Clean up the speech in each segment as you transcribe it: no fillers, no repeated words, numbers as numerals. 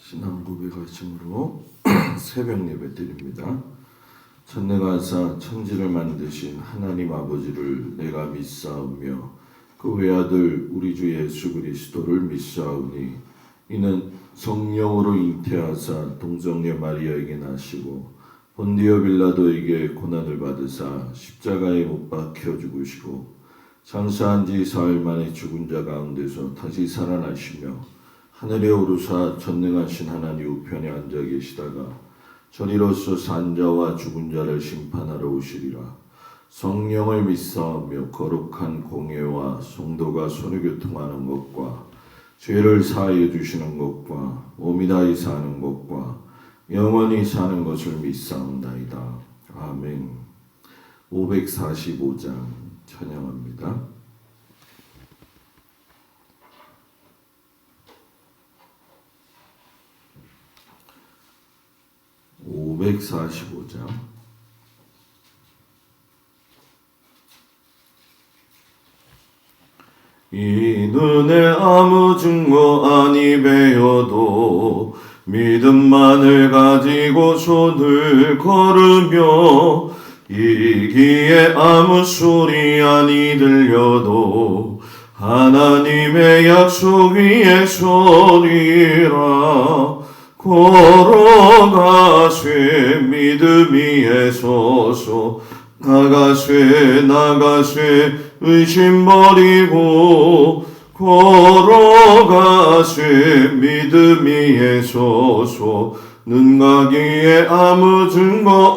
신앙 고백하심으로 새벽 예배 드립니다. 천내가사 천지를 만드신 하나님 아버지를 내가 믿사오며 그 외아들 우리 주 예수 그리스도를 믿사오니 이는 성령으로 잉태하사 동정녀 마리아에게 나시고 본디오 빌라도에게 고난을 받으사 십자가에 못 박혀 죽으시고 장사한 지 사흘 만에 죽은 자 가운데서 다시 살아나시며 하늘에 오르사 전능하신 하나님 우편에 앉아 계시다가 저리로서 산 자와 죽은 자를 심판하러 오시리라. 성령을 믿사오며 거룩한 공예와 성도가 손해교통하는 것과 죄를 사하여 주시는 것과 몸이 다히 사는 것과 영원히 사는 것을 믿사온다이다. 아멘. 545장 찬양합니다. 545장 이 눈에 아무 증거 아니 배어도 믿음만을 가지고 손을 걸으며 이 귀에 아무 소리 아니 들려도 하나님의 약속 위에 서리라. 걸어가세 믿음 위에 서서 나가세 의심 버리고 걸어가세 믿음 위에 서서 눈과 귀에 아무 증거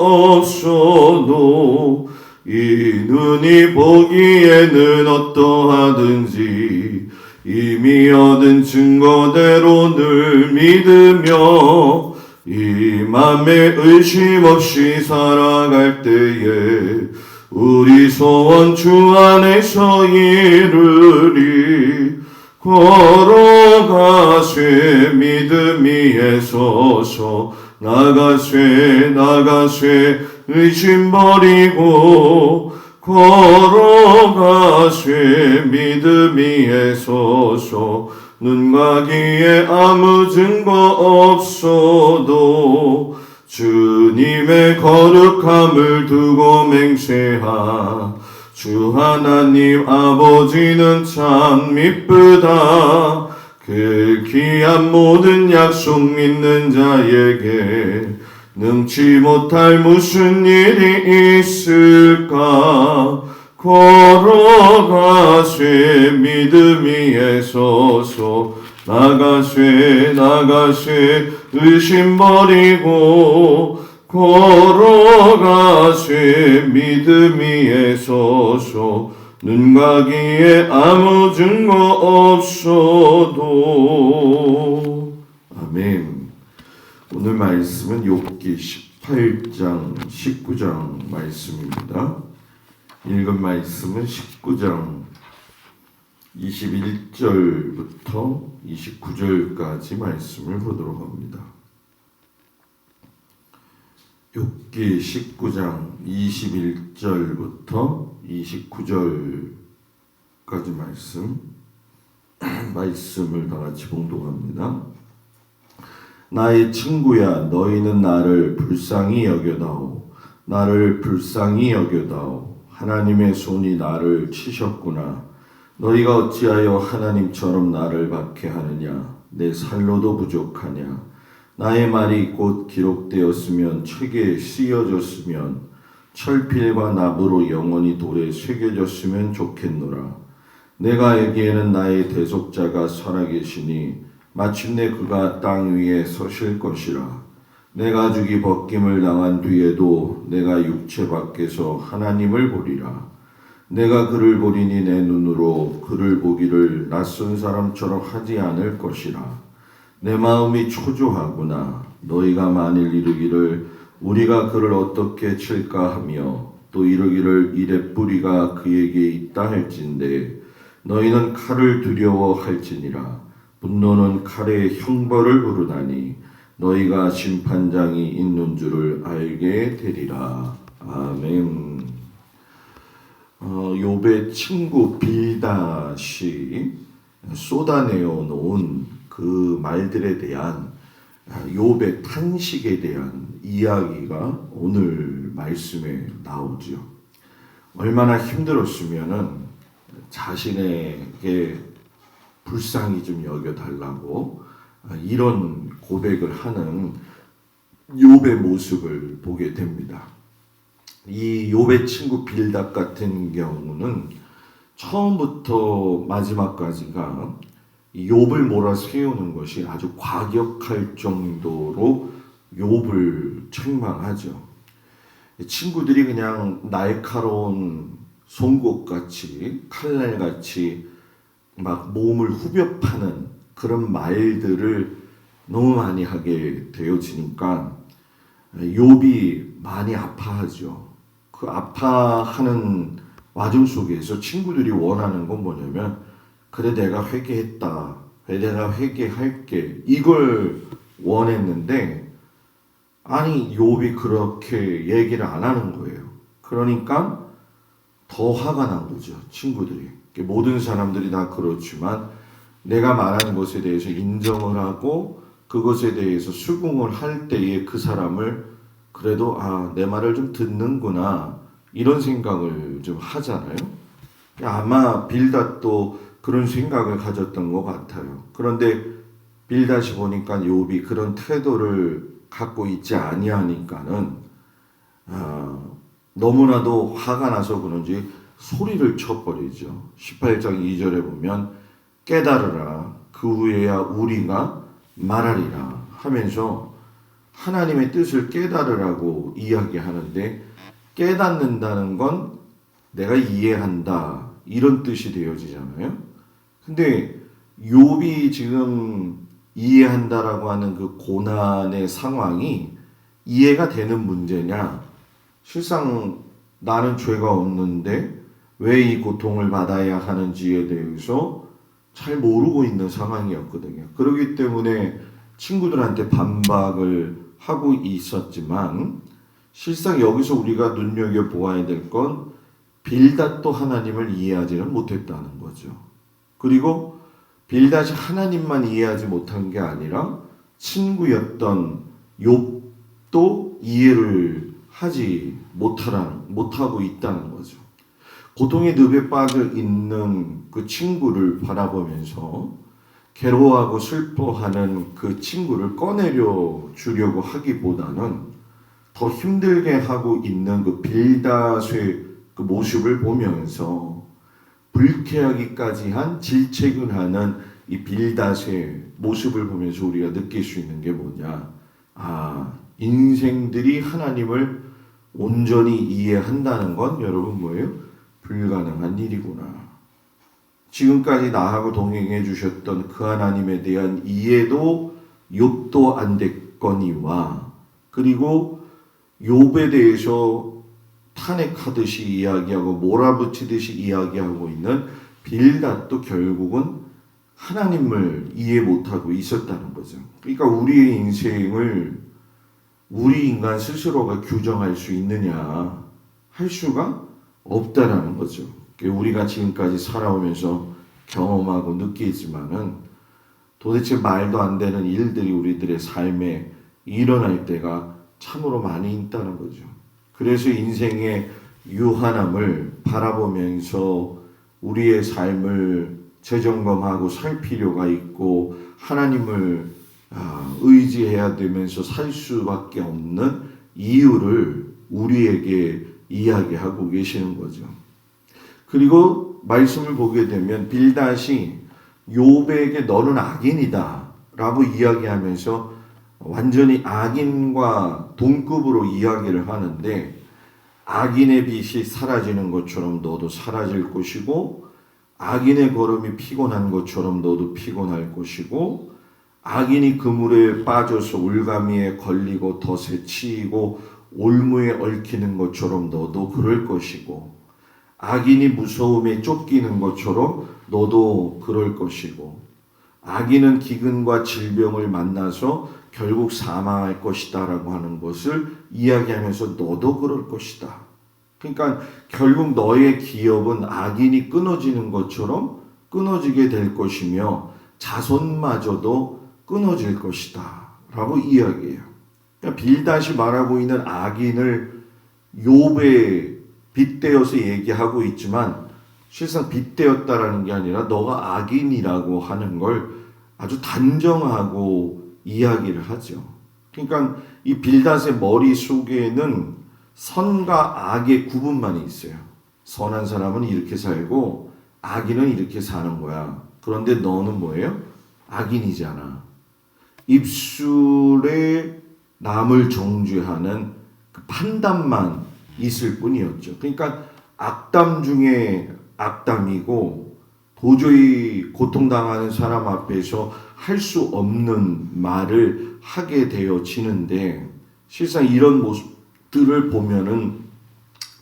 없어도 이 눈이 보기에는 어떠하든지 이미 얻은 증거대로 늘 믿으며 이 맘에 의심 없이 살아갈 때에 우리 소원 주 안에서 이루리. 걸어가세 믿음 위에 서서 나가세 의심 버리고 걸어가세 믿음 위에 서서 눈과 귀에 아무 증거 없어도 주님의 거룩함을 두고 맹세하. 주 하나님 아버지는 참 미쁘다. 그 귀한 모든 약속 믿는 자에게 능치 못할 무슨 일이 있을까. 걸어가세 믿음 위에 서서 나가세 의심 버리고 걸어가세 믿음 위에 서서 눈과 귀에 아무 증거 없어도. 아멘. 오늘 말씀은 욥기 18장 19장 말씀입니다. 읽은 말씀은 19장 21절부터 29절까지 말씀을 보도록 합니다. 욥기 19장 21절부터 29절까지 말씀을 다 같이 봉독합니다. 나의 친구야, 너희는 나를 불쌍히 여겨다오. 나를 불쌍히 여겨다오. 하나님의 손이 나를 치셨구나. 너희가 어찌하여 하나님처럼 나를 박해하느냐. 내 살로도 부족하냐. 나의 말이 곧 기록되었으면 책에 쓰여졌으면 철필과 나무로 영원히 돌에 새겨졌으면 좋겠노라. 내가 알기에는 나의 대속자가 살아계시니 마침내 그가 땅 위에 서실 것이라. 내가 죽이 벗김을 당한 뒤에도 내가 육체 밖에서 하나님을 보리라. 내가 그를 보리니 내 눈으로 그를 보기를 낯선 사람처럼 하지 않을 것이라. 내 마음이 초조하구나. 너희가 만일 이르기를 우리가 그를 어떻게 칠까 하며 또 이르기를 이래 뿌리가 그에게 있다 할진대 너희는 칼을 두려워할지니라. 분노는 칼의 형벌을 부르나니 너희가 심판장이 있는 줄을 알게 되리라. 아멘. 욥의 친구 빌닷이 쏟아내어 놓은 그 말들에 대한 욥의 탄식에 대한 이야기가 오늘 말씀에 나오죠. 얼마나 힘들었으면은 자신에게 불쌍히 좀 여겨달라고 이런 고백을 하는 욥의 모습을 보게 됩니다. 이 욥의 친구 빌닷 같은 경우는 처음부터 마지막까지가 욥을 몰아세우는 것이 아주 과격할 정도로 욥을 책망하죠. 친구들이 그냥 날카로운 송곳같이 칼날같이 막 몸을 후벼 파는 그런 말들을 너무 많이 하게 되어지니까 욥이 많이 아파하죠. 그 아파하는 와중 속에서 친구들이 원하는 건 뭐냐면, 그래 내가 회개했다, 내가 회개할게, 이걸 원했는데 아니 욥이 그렇게 얘기를 안 하는 거예요. 그러니까 더 화가 난 거죠. 친구들이. 모든 사람들이 다 그렇지만 내가 말한 것에 대해서 인정을 하고 그것에 대해서 수긍을 할 때에 그 사람을 그래도 내 말을 좀 듣는구나 이런 생각을 좀 하잖아요. 아마 빌닷도 그런 생각을 가졌던 것 같아요. 그런데 빌닷이 보니까 욥이 그런 태도를 갖고 있지 아니하니까는 너무나도 화가 나서 그런지 소리를 쳐버리죠. 18장 2절에 보면 깨달으라, 그 후에야 우리가 말하리라 하면서 하나님의 뜻을 깨달으라고 이야기하는데, 깨닫는다는 건 내가 이해한다 이런 뜻이 되어지잖아요. 근데 욥이 지금 이해한다라고 하는 그 고난의 상황이 이해가 되는 문제냐? 실상 나는 죄가 없는데 왜 이 고통을 받아야 하는지에 대해서 잘 모르고 있는 상황이었거든요. 그렇기 때문에 친구들한테 반박을 하고 있었지만, 실상 여기서 우리가 눈여겨보아야 될 건 빌닷도 하나님을 이해하지는 못했다는 거죠. 그리고 빌닷이 하나님만 이해하지 못한 게 아니라 친구였던 욥도 이해를 하지 못하고 있다는 거죠. 고통의 늪에 빠져 있는 그 친구를 바라보면서 괴로워하고 슬퍼하는 그 친구를 꺼내려 주려고 하기보다는 더 힘들게 하고 있는 그 빌닷의 그 모습을 보면서 불쾌하기까지 한 질책을 하는 이 빌닷의 모습을 보면서 우리가 느낄 수 있는 게 뭐냐? 인생들이 하나님을 온전히 이해한다는 건 여러분 뭐예요? 불가능한 일이구나. 지금까지 나하고 동행해 주셨던 그 하나님에 대한 이해도 욥도 안 됐거니와, 그리고 욥에 대해서 탄핵하듯이 이야기하고 몰아붙이듯이 이야기하고 있는 빌닷도 결국은 하나님을 이해 못하고 있었다는 거죠. 그러니까 우리의 인생을 우리 인간 스스로가 규정할 수 있느냐? 할 수가 없다라는 거죠. 우리가 지금까지 살아오면서 경험하고 느끼지만은 도대체 말도 안 되는 일들이 우리들의 삶에 일어날 때가 참으로 많이 있다는 거죠. 그래서 인생의 유한함을 바라보면서 우리의 삶을 재점검하고 살 필요가 있고, 하나님을 의지해야 되면서 살 수밖에 없는 이유를 우리에게 이야기하고 계시는 거죠. 그리고 말씀을 보게 되면 빌닷이 욥에게 너는 악인이다 라고 이야기하면서 완전히 악인과 동급으로 이야기를 하는데, 악인의 빛이 사라지는 것처럼 너도 사라질 것이고, 악인의 걸음이 피곤한 것처럼 너도 피곤할 것이고, 악인이 그물에 빠져서 올가미에 걸리고 덫에 치이고 올무에 얽히는 것처럼 너도 그럴 것이고, 악인이 무서움에 쫓기는 것처럼 너도 그럴 것이고, 악인은 기근과 질병을 만나서 결국 사망할 것이다 라고 하는 것을 이야기하면서 너도 그럴 것이다. 그러니까 결국 너의 기업은 악인이 끊어지는 것처럼 끊어지게 될 것이며 자손마저도 끊어질 것이다 라고 이야기해요. 그러니까 빌닷이 말하고 있는 악인을 욥에 빗대어서 얘기하고 있지만 실상 빗대었다라는 게 아니라 너가 악인이라고 하는 걸 아주 단정하고 이야기를 하죠. 그러니까 이 빌닷의 머릿속에는 선과 악의 구분만 있어요. 선한 사람은 이렇게 살고 악인은 이렇게 사는 거야. 그런데 너는 뭐예요? 악인이잖아. 입술에 남을 정죄하는 그 판단만 있을 뿐이었죠. 그러니까 악담 중에 악담이고 도저히 고통당하는 사람 앞에서 할 수 없는 말을 하게 되어지는데 실상 이런 모습들을 보면은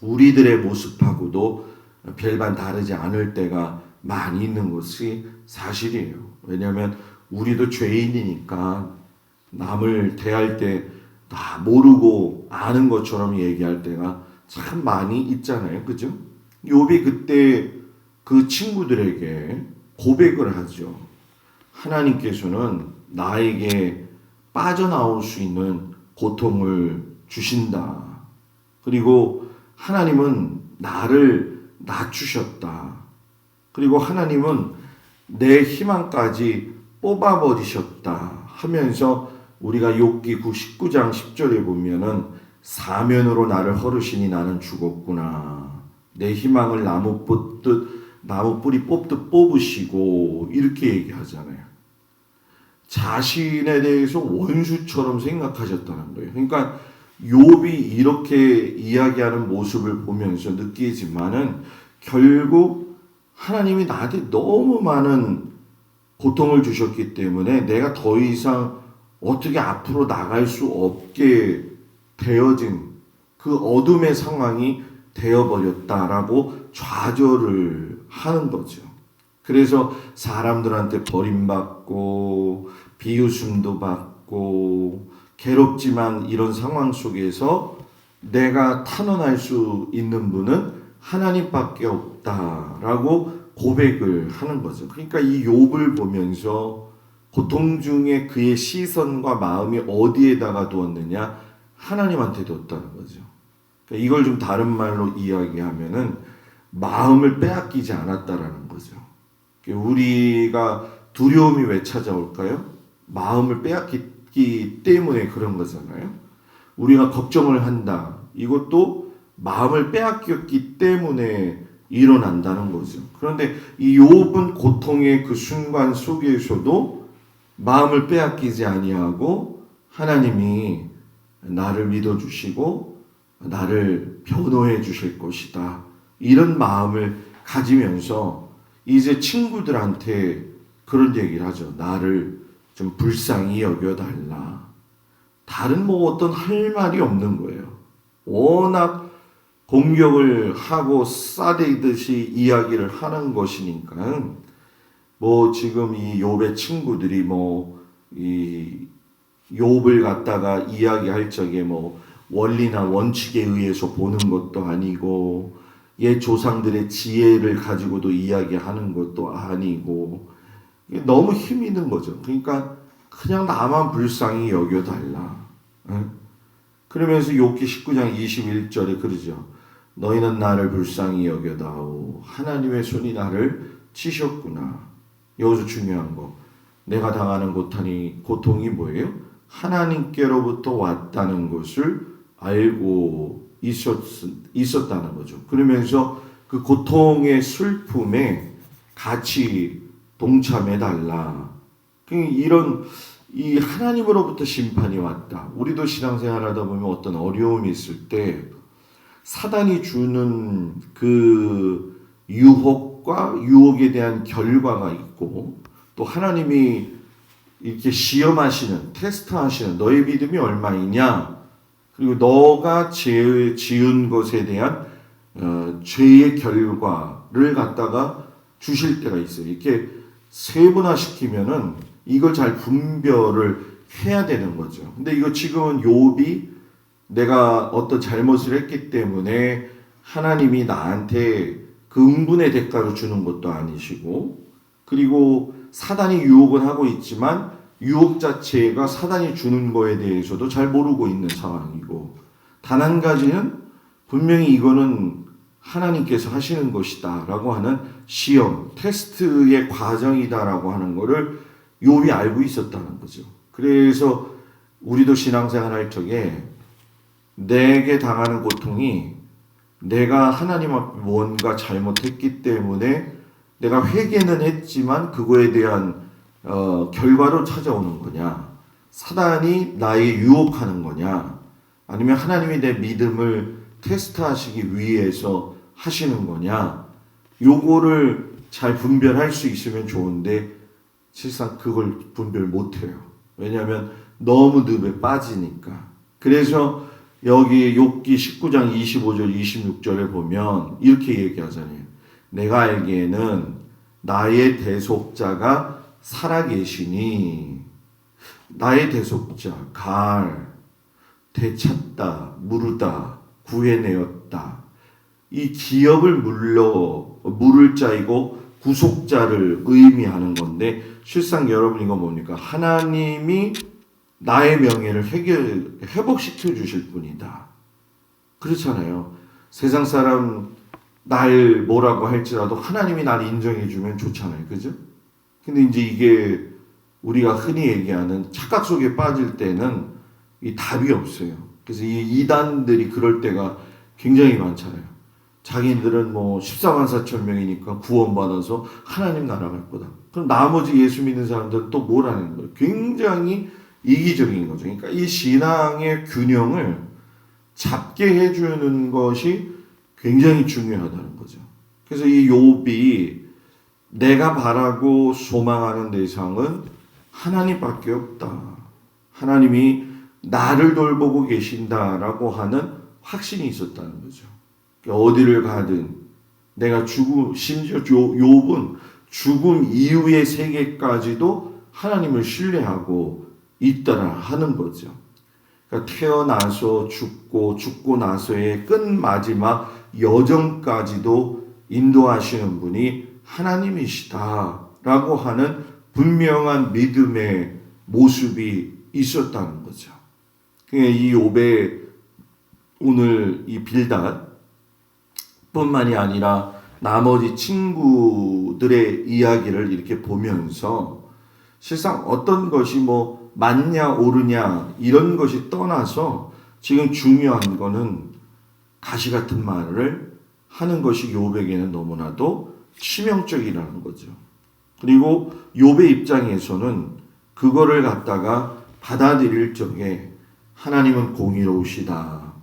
우리들의 모습하고도 별반 다르지 않을 때가 많이 있는 것이 사실이에요. 왜냐하면 우리도 죄인이니까 남을 대할 때 다 모르고 아는 것처럼 얘기할 때가 참 많이 있잖아요. 그죠? 욥이 그때 그 친구들에게 고백을 하죠. 하나님께서는 나에게 빠져나올 수 있는 고통을 주신다. 그리고 하나님은 나를 낮추셨다. 그리고 하나님은 내 희망까지 뽑아버리셨다 하면서 우리가 욥기 19장 10절에 보면은 사면으로 나를 헐으시니 나는 죽었구나. 내 희망을 나무 뿌리 뽑듯 뽑으시고 이렇게 얘기하잖아요. 자신에 대해서 원수처럼 생각하셨다는 거예요. 그러니까 욥이 이렇게 이야기하는 모습을 보면서 느끼지만은 결국 하나님이 나한테 너무 많은 고통을 주셨기 때문에 내가 더 이상 어떻게 앞으로 나갈 수 없게 되어진 그 어둠의 상황이 되어버렸다라고 좌절을 하는 거죠. 그래서 사람들한테 버림받고 비웃음도 받고 괴롭지만 이런 상황 속에서 내가 탄원할 수 있는 분은 하나님밖에 없다라고 고백을 하는 거죠. 그러니까 이 욥을 보면서 고통 중에 그의 시선과 마음이 어디에다가 두었느냐? 하나님한테 뒀다는 거죠. 그러니까 이걸 좀 다른 말로 이야기하면은 마음을 빼앗기지 않았다라는 거죠. 우리가 두려움이 왜 찾아올까요? 마음을 빼앗기 때문에 그런 거잖아요. 우리가 걱정을 한다. 이것도 마음을 빼앗겼기 때문에 일어난다는 거죠. 그런데 이 욥은 고통의 그 순간 속에서도 마음을 빼앗기지 아니하고 하나님이 나를 믿어주시고 나를 변호해 주실 것이다. 이런 마음을 가지면서 이제 친구들한테 그런 얘기를 하죠. 나를 좀 불쌍히 여겨달라. 다른 뭐 어떤 할 말이 없는 거예요. 워낙 공격을 하고 싸대듯이 이야기를 하는 것이니까 뭐 지금 이 욥의 친구들이 뭐 이 욥을 갖다가 이야기할 적에 뭐 원리나 원칙에 의해서 보는 것도 아니고 옛 조상들의 지혜를 가지고도 이야기하는 것도 아니고 너무 힘이 있는 거죠. 그러니까 그냥 나만 불쌍히 여겨달라. 그러면서 욥기 19장 21절에 그러죠. 너희는 나를 불쌍히 여겨다오. 하나님의 손이 나를 치셨구나. 여기서 중요한 거. 내가 당하는 고통이 뭐예요? 하나님께로부터 왔다는 것을 알고 있었다는 거죠. 그러면서 그 고통의 슬픔에 같이 동참해달라. 이런 이 하나님으로부터 심판이 왔다. 우리도 신앙생활하다 보면 어떤 어려움이 있을 때 사단이 주는 그 유혹과 유혹에 대한 결과가 있고 또 하나님이 이렇게 시험하시는 테스트하시는 너의 믿음이 얼마이냐 그리고 너가 지은 것에 대한 죄의 결과를 갖다가 주실 때가 있어요. 이렇게 세분화시키면은 이걸 잘 분별을 해야 되는 거죠. 근데 이거 지금은 욥이 내가 어떤 잘못을 했기 때문에 하나님이 나한테 그 응분의 대가로 주는 것도 아니시고 그리고 사단이 유혹은 하고 있지만 유혹 자체가 사단이 주는 거에 대해서도 잘 모르고 있는 상황이고, 단 한 가지는 분명히 이거는 하나님께서 하시는 것이다 라고 하는 시험, 테스트의 과정이다라고 하는 거를 욥이 알고 있었다는 거죠. 그래서 우리도 신앙생활 할 적에 내게 당하는 고통이 내가 하나님 앞에 뭔가 잘못했기 때문에 내가 회개는 했지만 그거에 대한 결과로 찾아오는 거냐, 사단이 나의 유혹하는 거냐, 아니면 하나님이 내 믿음을 테스트하시기 위해서 하시는 거냐, 요거를 잘 분별할 수 있으면 좋은데 실상 그걸 분별 못해요. 왜냐하면 너무 늪에 빠지니까. 그래서 여기 욥기 19장 25절 26절에 보면 이렇게 얘기하잖아요. 내가 알기에는 나의 대속자가 살아계시니, 나의 대속자, 되찾다, 물으다, 구해내었다. 이 기업을 물을 자이고 구속자를 의미하는 건데, 실상 여러분 이거 뭡니까? 하나님이 나의 명예를 회복시켜 주실 분이다. 그렇잖아요. 세상 사람 날 뭐라고 할지라도 하나님이 날 인정해 주면 좋잖아요. 그죠? 근데 이제 이게 우리가 흔히 얘기하는 착각 속에 빠질 때는 이 답이 없어요. 그래서 이 이단들이 그럴 때가 굉장히 많잖아요. 자기들은 뭐 14만 4천 명이니까 구원받아서 하나님 나라 갈 거다. 그럼 나머지 예수 믿는 사람들은 또 뭘 하는 거예요? 굉장히 이기적인 거죠. 그러니까 이 신앙의 균형을 잡게 해주는 것이 굉장히 중요하다는 거죠. 그래서 이 욥이 내가 바라고 소망하는 대상은 하나님밖에 없다. 하나님이 나를 돌보고 계신다라고 하는 확신이 있었다는 거죠. 어디를 가든 내가 심지어 욥은 죽음 이후의 세계까지도 하나님을 신뢰하고 있더라 하는 거죠. 그러니까 태어나서 죽고 나서의 끝 마지막 여정까지도 인도하시는 분이 하나님이시다라고 하는 분명한 믿음의 모습이 있었다는 거죠. 이 욥의 오늘 이 빌닷 뿐만이 아니라 나머지 친구들의 이야기를 이렇게 보면서 실상 어떤 것이 뭐 맞냐 옳으냐 이런 것이 떠나서 지금 중요한 거는 가시 같은 말을 하는 것이 욥에게는 너무나도 치명적이라는 거죠. 그리고 욥의 입장에서는 그거를 갖다가 받아들일 적에 하나님은 공의로우시다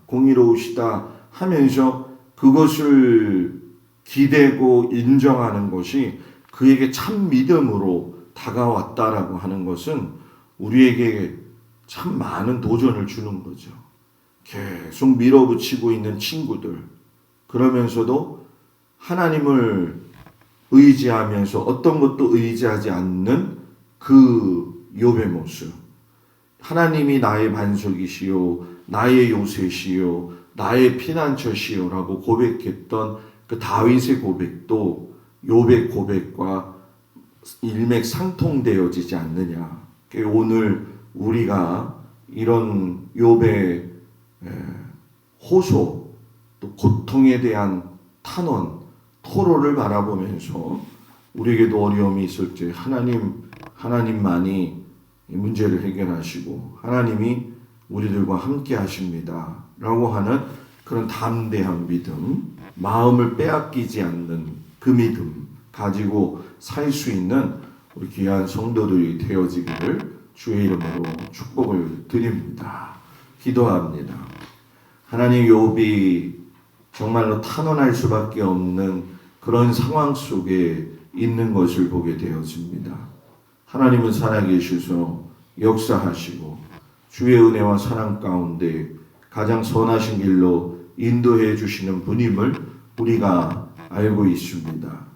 하면서 그것을 기대고 인정하는 것이 그에게 참 믿음으로 다가왔다라고 하는 것은 우리에게 참 많은 도전을 주는 거죠. 계속 밀어붙이고 있는 친구들, 그러면서도 하나님을 의지하면서 어떤 것도 의지하지 않는 그 욥의 모습. 하나님이 나의 반석이시요, 나의 요새시요, 나의 피난처시요라고 고백했던 그 다윗의 고백도 욥의 고백과 일맥상통되어지지 않느냐. 오늘 우리가 이런 욥의 호소, 또 고통에 대한 탄원, 토로를 바라보면서 우리에게도 어려움이 있을 때 하나님만이 문제를 해결하시고 하나님이 우리들과 함께 하십니다 라고 하는 그런 담대한 믿음, 마음을 빼앗기지 않는 그 믿음 가지고 살 수 있는 우리 귀한 성도들이 되어지기를 주의 이름으로 축복을 드립니다. 기도합니다. 하나님, 욥이 정말로 탄원할 수밖에 없는 그런 상황 속에 있는 것을 보게 되어집니다. 하나님은 살아계셔서 역사하시고 주의 은혜와 사랑 가운데 가장 선하신 길로 인도해 주시는 분임을 우리가 알고 있습니다.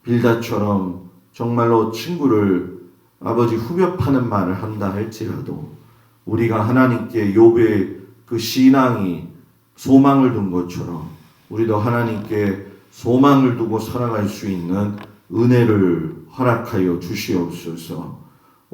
빌닷처럼 정말로 친구를 아버지 후벼파는 말을 한다 할지라도 우리가 하나님께 욥의 그 신앙이 소망을 둔 것처럼 우리도 하나님께 소망을 두고 살아갈 수 있는 은혜를 허락하여 주시옵소서.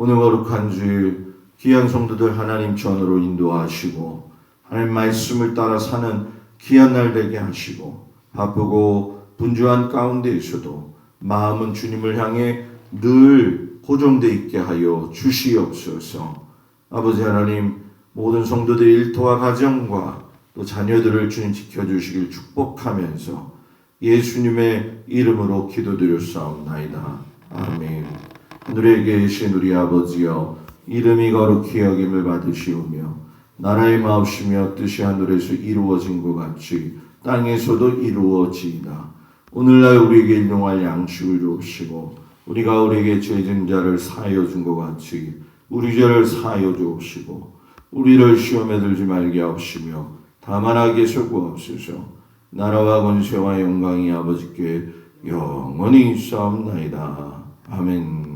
오늘 거룩한 주일 귀한 성도들 하나님 전으로 인도하시고 하나님 말씀을 따라 사는 귀한 날 되게 하시고 바쁘고 분주한 가운데에서도 마음은 주님을 향해 늘 고정되어 있게 하여 주시옵소서. 아버지 하나님, 모든 성도들 일터와 가정과 또 자녀들을 주님 지켜주시길 축복하면서 예수님의 이름으로 기도드렸사옵나이다. 아멘. 하늘에 계신 우리 아버지여, 이름이 거룩히 여김을 받으시오며 나라의 마옵시며 뜻이 하늘에서 이루어진 것 같이 땅에서도 이루어지이다. 오늘날 우리에게 일용할 양식을 주옵시고 우리가 우리에게 죄진 자를 사하여 준 것 같이 우리 죄를 사하여 주옵시고 우리를 시험에 들지 말게 하옵시며 다만 악에서 구하옵소서. 나라와 권세와 영광이 아버지께 영원히 있사옵나이다. 아멘.